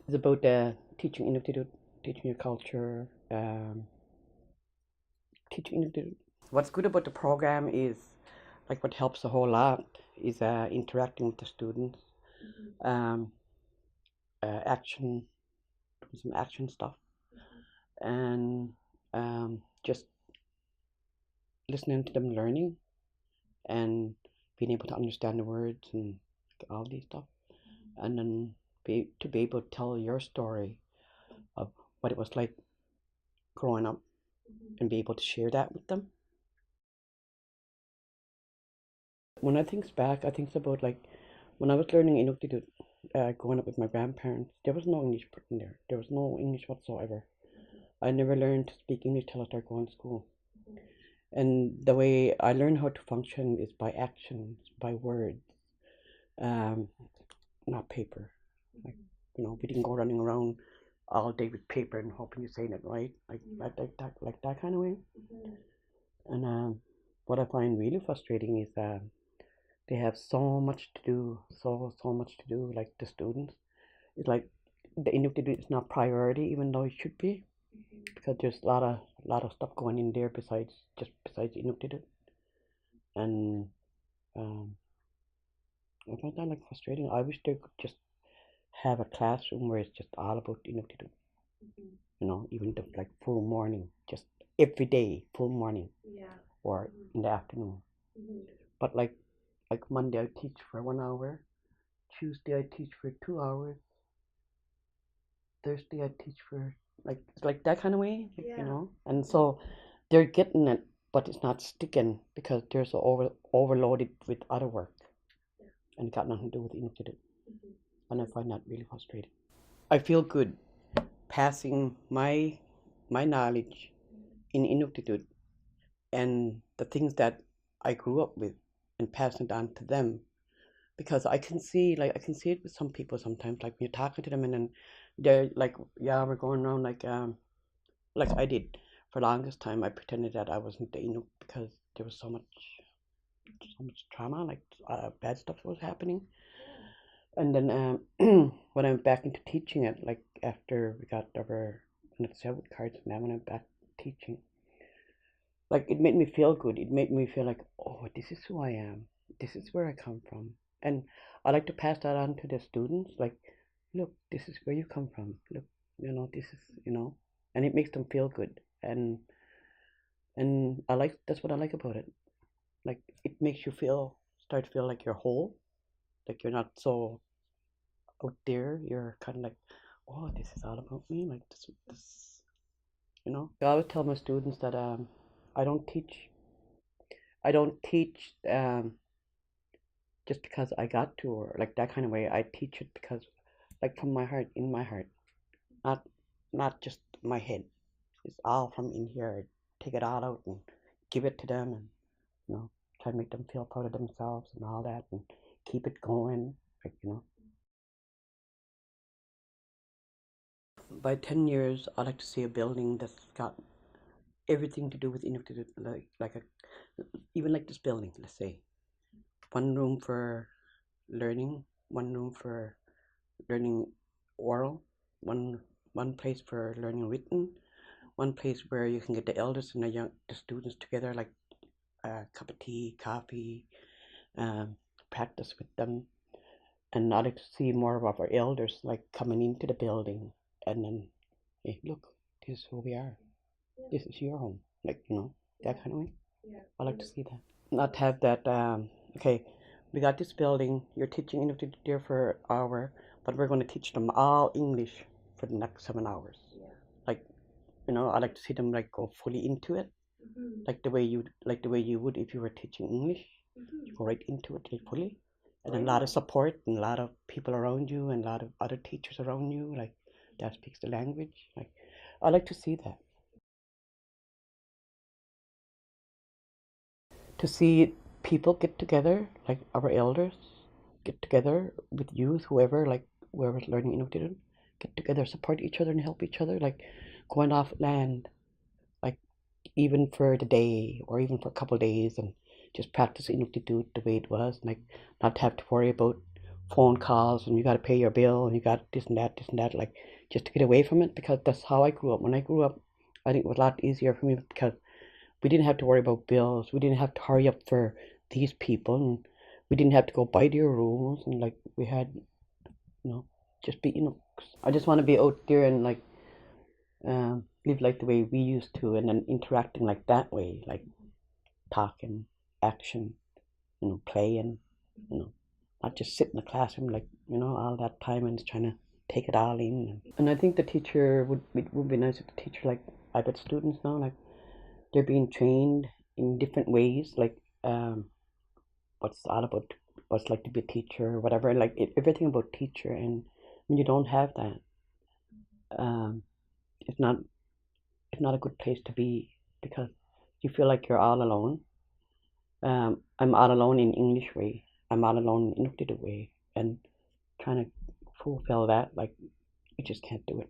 It's about teaching Inuktitut, teaching your culture, teaching Inuktitut. What's good about the program is, like, what helps a whole lot is interacting with the students, um, action, some action stuff, and just listening to them learning and being able to understand the words and all these stuff, and then to be able to tell your story of what it was like growing up and be able to share that with them. When I think back, I think about like when I was learning Inuktitut, growing up with my grandparents, there was no English put in there. There was no English whatsoever. I never learned to speak English till I started going to school. And the way I learned how to function is by actions, by words, um, not paper. Like, we didn't go running around all day with paper and hoping you're saying it right, like that kind of way. And what I find really frustrating is they have so much to do, so much to do. Like the students, it's like the Inuktitut is not priority, even though it should be, because there's a lot of stuff going in there besides Inuktitut, and um, I find that like frustrating. I wish they could just have a classroom where it's just all about Inuktitut. Even the like full morning, just every day, full morning, or in the afternoon. But like Monday I teach for 1 hour, Tuesday I teach for 2 hours, Thursday I teach for like that kind of way, And so they're getting it, but it's not sticking because they're so overloaded with other work, and it got nothing to do with Inuktitut, and I find that really frustrating. I feel good passing my knowledge in Inuktitut and the things that I grew up with and passing it on to them, because I can see it with some people sometimes, like when you're talking to them and then they're like, yeah, we're going around like I did for the longest time. I pretended that I wasn't the Inuk because there was so much trauma, like bad stuff was happening. And then when I went back into teaching it, like after we got our several cards, and then when I went back teaching, like it made me feel good. It made me feel like, oh, this is who I am. This is where I come from. And I like to pass that on to the students. Like, look, this is where you come from. Look, this is, and it makes them feel good. And that's what I like about it. Like it makes you start to feel like you're whole. Like you're not so out there. You're kind of like, oh, this is all about me. Like this. I always tell my students that I don't teach I don't teach just because I got to, or like that kind of way. I teach it because, like, from my heart, in my heart, not not just my head. It's all from in here. I take it all out and give it to them, and try to make them feel proud of themselves and all that, and keep it going. Like. By 10 years, I like to see a building that's got everything to do with Inuktitut, even like this building. Let's say one room for learning, one room for learning oral, one one place for learning written, one place where you can get the elders and the students together, like a cup of tea, coffee, practice with them. And I like to see more of our elders like coming into the building and then, hey, look, this is who we are. This is your home, like that kind of way. I like to see that. Not have that. Okay, we got this building. You're teaching Inuktitut there for an hour, but we're going to teach them all English for the next 7 hours. Like, I like to see them like go fully into it, like the way you would if you were teaching English. You go right into it like fully, and a lot of support and a lot of people around you and a lot of other teachers around you, like that speaks the language. Like, I like to see that. To see people get together, like our elders, get together with youth, whoever's learning Inuktitut, get together, support each other and help each other, like going off land, like even for the day or even for a couple of days and just practice Inuktitut the way it was, like not have to worry about phone calls and you got to pay your bill and you got this and that, like just to get away from it, because that's how I grew up. When I grew up, I think it was a lot easier for me because we didn't have to worry about bills. We didn't have to hurry up for these people, and we didn't have to go by their rules, and like we had, just be, I just want to be out there and like live like the way we used to, and then interacting like that way, like talking, action, playing, you know, not just sit in the classroom like, all that time and just trying to take it all in. And I think the teacher would be nice if the teacher, like IBED students now, like they're being trained in different ways, like what's all about, what's like to be a teacher or whatever, like everything about teacher. And when you don't have that, um, it's not it's not a good place to be, because you feel like you're all alone. I'm all alone in English way. I'm all alone in Inuktitut way, and trying to fulfill that, like, you just can't do it.